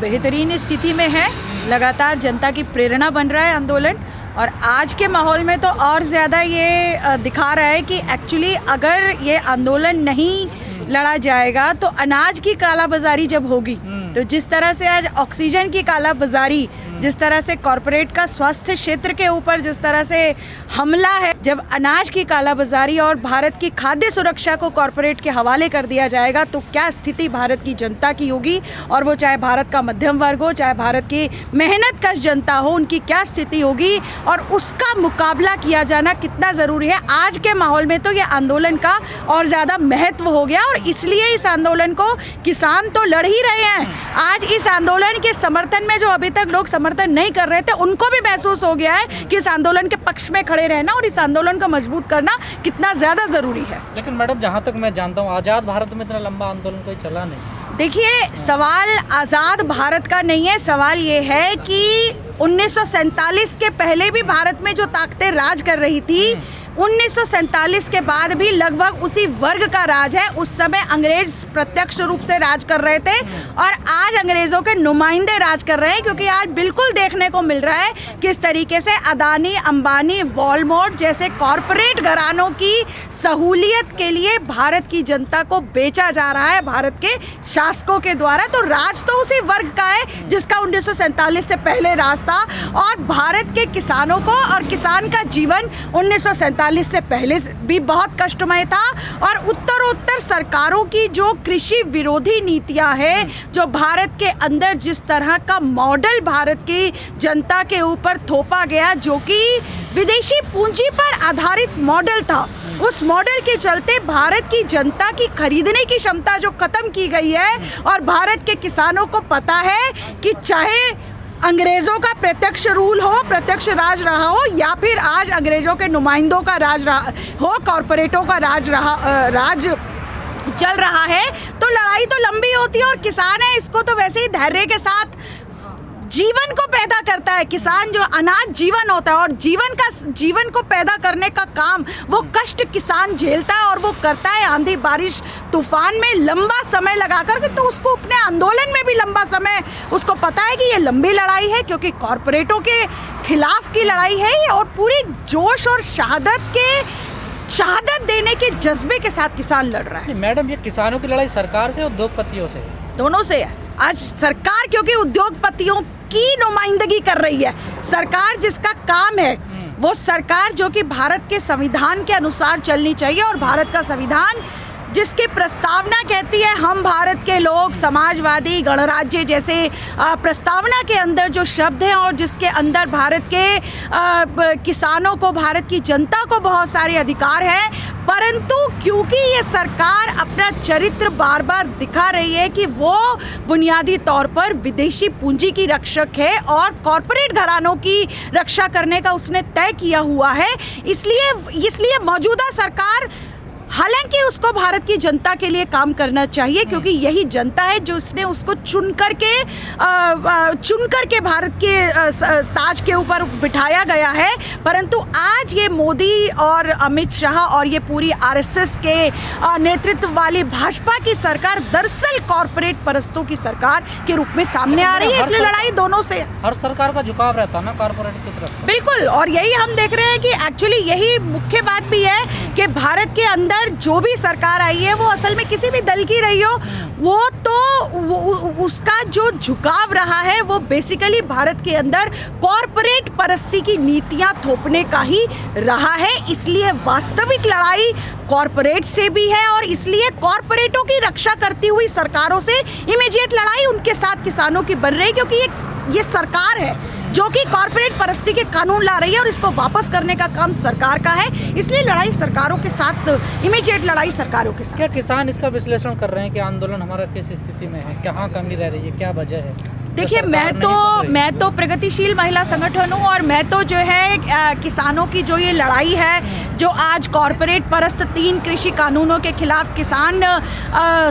बेहतरीन स्थिति में है। लगातार जनता की प्रेरणा बन रहा है आंदोलन, और आज के माहौल में तो और ज़्यादा ये दिखा रहा है कि एक्चुअली अगर ये आंदोलन नहीं लड़ा जाएगा तो अनाज की कालाबाजारी जब होगी, तो जिस तरह से आज ऑक्सीजन की कालाबाजारी, जिस तरह से कॉरपोरेट का स्वास्थ्य क्षेत्र के ऊपर जिस तरह से हमला है, जब अनाज की कालाबाजारी और भारत की खाद्य सुरक्षा को कॉरपोरेट के हवाले कर दिया जाएगा तो क्या स्थिति भारत की जनता की होगी, और वो चाहे भारत का मध्यम वर्ग हो, चाहे भारत की मेहनत कश जनता हो, उनकी क्या स्थिति होगी और उसका मुकाबला किया जाना कितना ज़रूरी है। आज के माहौल में तो ये आंदोलन का और ज़्यादा महत्व हो गया, और इसलिए इस आंदोलन को किसान तो लड़ ही रहे हैं। आज इस आंदोलन के समर्थन में जो अभी तक लोग समर्थन नहीं कर रहे थे, उनको भी महसूस हो गया है कि इस आंदोलन के पक्ष में खड़े रहना और इस आंदोलन को मजबूत करना कितना ज़्यादा ज़रूरी है। लेकिन मैडम, जहाँ तक मैं जानता हूँ, आज़ाद भारत में इतना लंबा आंदोलन कोई चला नहीं। देखिए, सवाल आज़ाद भारत का नहीं है, सवाल ये है कि 1947 के पहले भी भारत में जो ताकतें राज कर रही थी, 1947 के बाद भी लगभग उसी वर्ग का राज है। उस समय अंग्रेज प्रत्यक्ष रूप से राज कर रहे थे और आज अंग्रेज़ों के नुमाइंदे राज कर रहे हैं, क्योंकि आज बिल्कुल देखने को मिल रहा है किस तरीके से अदानी, अंबानी, वॉलमार्ट जैसे कॉरपोरेट घरानों की सहूलियत के लिए भारत की जनता को बेचा जा रहा है भारत के शासकों के द्वारा। तो राज तो उसी वर्ग का है जिसका 1947 से पहले राज था, और भारत के किसानों को, और किसान का जीवन 1947 से पहले भी बहुत कष्टमय था। और उत्तरोत्तर सरकारों की जो कृषि विरोधी नीतियां हैं, जो भारत के अंदर जिस तरह का मॉडल भारत की जनता के ऊपर थोपा गया, जो कि विदेशी पूंजी पर आधारित मॉडल था, उस मॉडल के चलते भारत की जनता की खरीदने की क्षमता जो खत्म की गई है, और भारत के किसानों को पता है कि चाहे अंग्रेज़ों का प्रत्यक्ष रूल हो, प्रत्यक्ष राज रहा हो, या फिर आज अंग्रेज़ों के नुमाइंदों का राज रहा हो, कॉरपोरेटों का राज चल रहा है, तो लड़ाई तो लंबी होती है। और किसान है, इसको तो वैसे ही धैर्य के साथ जीवन को पैदा करता है। किसान जो अनाज जीवन होता है, और जीवन को पैदा करने का काम वो कष्ट किसान झेलता है और वो करता है आंधी बारिश तूफान में लंबा समय लगा कर के। तो उसको अपने आंदोलन में भी लंबा समय, उसको पता है कि ये लंबी लड़ाई है, क्योंकि कॉरपोरेटों के खिलाफ की लड़ाई है, और पूरी जोश और शहादत देने के जज्बे के साथ किसान लड़ रहा है। मैडम, ये किसानों की लड़ाई सरकार से, उद्योगपतियों से, दोनों से है। आज सरकार क्योंकि उद्योगपतियों की नुमाइंदगी कर रही है, सरकार जिसका काम है वो सरकार जो कि भारत के संविधान के अनुसार चलनी चाहिए, और भारत का संविधान जिसकी प्रस्तावना कहती है हम भारत के लोग समाजवादी गणराज्य जैसे प्रस्तावना के अंदर जो शब्द हैं, और जिसके अंदर भारत के किसानों को, भारत की जनता को बहुत सारे अधिकार हैं, परंतु क्योंकि ये सरकार अपना चरित्र बार बार दिखा रही है कि वो बुनियादी तौर पर विदेशी पूंजी की रक्षक है और कॉरपोरेट घरानों की रक्षा करने का उसने तय किया हुआ है, इसलिए मौजूदा सरकार, हालांकि उसको भारत की जनता के लिए काम करना चाहिए, क्योंकि यही जनता है जो उसने उसको चुन करके भारत के ताज के ऊपर बिठाया गया है। परंतु आज ये मोदी और अमित शाह और ये पूरी आरएसएस के नेतृत्व वाली भाजपा की सरकार दरअसल कॉरपोरेट परस्तों की सरकार के रूप में सामने आ रही है, इसलिए लड़ाई दोनों से। हर सरकार का झुकाव रहता है ना कॉरपोरेट की तरफ। बिल्कुल, और यही हम देख रहे हैं कि एक्चुअली यही मुख्य बात भी है कि भारत के अंदर जो भी सरकार आई है वो असल में किसी भी दल की रही हो, उसका जो झुकाव रहा है वो बेसिकली भारत के अंदर कॉरपोरेट परस्ती की नीतियां थोपने का ही रहा है। इसलिए वास्तविक लड़ाई कॉरपोरेट से भी है, और इसलिए कॉरपोरेटों की रक्षा करती हुई सरकारों से इमीडिएट लड़ाई उनके साथ किसानों की बन रही है, क्योंकि ये सरकार है जो कि कॉरपोरेट परस्ती के कानून ला रही है, और इसको वापस करने का काम सरकार का है। इसलिए लड़ाई सरकारों के साथ, इमीडिएट लड़ाई सरकारों के साथ। क्या किसान इसका विश्लेषण कर रहे हैं कि आंदोलन हमारा किस स्थिति में है, कहाँ कमी रह रही है, क्या वजह है? देखिए, मैं तो प्रगतिशील महिला संगठन हूँ, और मैं तो जो है किसानों की जो ये लड़ाई है, जो आज कॉरपोरेट परस्त 3 कृषि कानूनों के खिलाफ किसान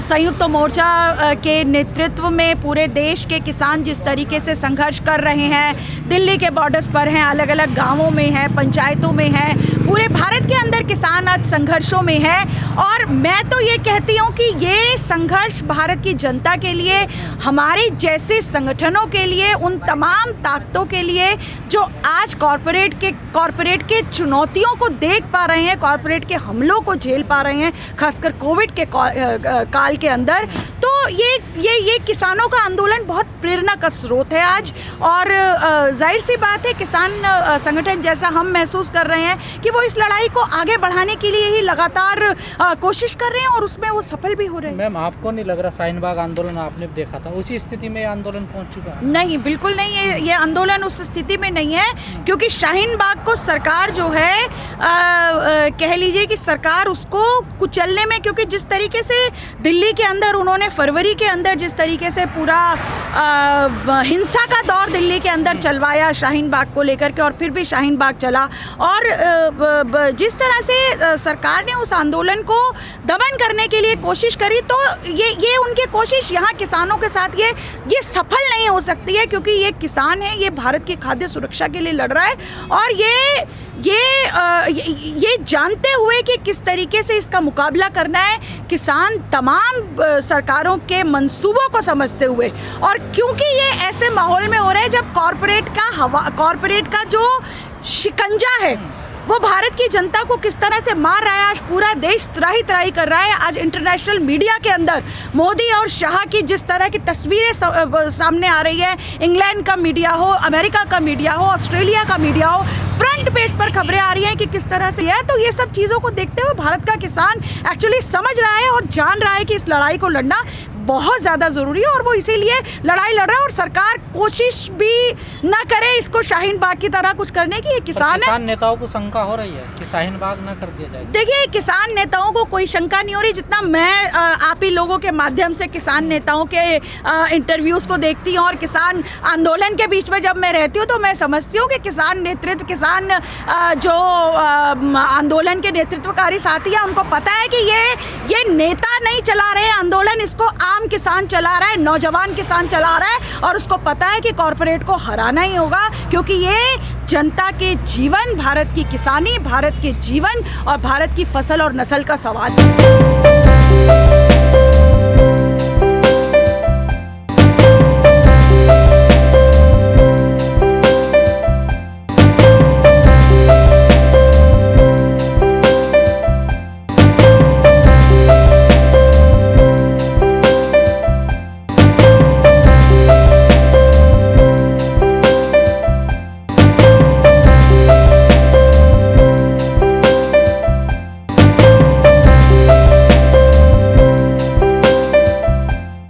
संयुक्त मोर्चा के नेतृत्व में पूरे देश के किसान जिस तरीके से संघर्ष कर रहे हैं, दिल्ली के बॉर्डर्स पर हैं, अलग अलग गांवों में हैं, पंचायतों में हैं, पूरे भारत के अंदर किसान आज संघर्षों में है। और मैं तो ये कहती हूँ कि ये संघर्ष भारत की जनता के लिए, हमारे जैसे संगठनों के लिए, उन तमाम ताकतों के लिए जो आज कॉरपोरेट के चुनौतियों को देख पा रहे हैं, कॉरपोरेट के हमलों को झेल पा रहे हैं, खासकर कोविड के काल के अंदर। तो ये किसानों का आंदोलन बहुत प्रेरणा का स्रोत है आज। और जाहिर सी बात है, किसान संगठन जैसा हम महसूस कर रहे हैं कि वो इस लड़ाई को आगे बढ़ाने के लिए ही लगातार कोशिश कर रहे हैं और उसमें वो सफल भी हो रहे हैं। मैम, आपको नहीं लग रहा शाहीन बाग आंदोलन आपने देखा था, उसी स्थिति में आंदोलन पहुंच चुका है? नहीं, बिल्कुल नहीं। ये आंदोलन उस स्थिति में नहीं है, क्योंकि शाहीन बाग को सरकार जो है कह लीजिए कि सरकार उसको कुचलने में, क्योंकि जिस तरीके से दिल्ली के अंदर उन्होंने फरवरी के अंदर जिस तरीके से पूरा हिंसा का दौर दिल्ली के अंदर चलवाया शाहीन बाग को लेकर के, और फिर भी शाहीन बाग चला, और जिस तरह से सरकार ने उस आंदोलन को दमन करने के लिए कोशिश करी, तो ये उनकी कोशिश यहाँ किसानों के साथ ये सफल नहीं हो सकती है, क्योंकि ये किसान है, ये भारत की खाद्य सुरक्षा के लिए लड़ रहा है, और ये जानते हुए कि किस तरीके से इसका मुकाबला करना है, किसान तमाम सरकारों के मंसूबों को समझते हुए, और क्योंकि ये ऐसे माहौल में हो रहा है जब कॉरपोरेट का जो शिकंजा है वो भारत की जनता को किस तरह से मार रहा है। आज पूरा देश त्राही कर रहा है। आज इंटरनेशनल मीडिया के अंदर मोदी और शाह की जिस तरह की तस्वीरें सामने आ रही है, इंग्लैंड का मीडिया हो, अमेरिका का मीडिया हो, ऑस्ट्रेलिया का मीडिया हो, फ्रंट पेज पर खबरें आ रही हैं कि किस तरह से है। तो ये सब चीज़ों को देखते हुए भारत का किसान एक्चुअली समझ रहा है और जान रहा है कि इस लड़ाई को लड़ना बहुत ज़्यादा ज़रूरी है, और वो इसीलिए लड़ाई लड़ रहा है। और सरकार कोशिश भी ना करे इसको शाहीन बाग की तरह कुछ करने की। ये किसान नेताओं को शंका हो रही है कि शाहीन बाग ना कर दिया जाए। देखिए, किसान नेताओं को कोई शंका नहीं हो रही। जितना मैं आप ही लोगों के माध्यम से किसान नेताओं के इंटरव्यूज़ को देखती हूँ और किसान आंदोलन के बीच में जब मैं रहती हूँ, तो मैं समझती हूँ कि किसान नेतृत्व, किसान जो आंदोलन के नेतृत्वकारी साथी हैं, उनको पता है कि ये नेता नहीं चला रहे आंदोलन, इसको आम किसान चला रहा है, नौजवान किसान चला रहा है, और उसको पता है कि कॉरपोरेट को हराना ही होगा, क्योंकि ये जनता के जीवन, भारत की किसानी, भारत के जीवन और भारत की फसल और नस्ल का सवाल है।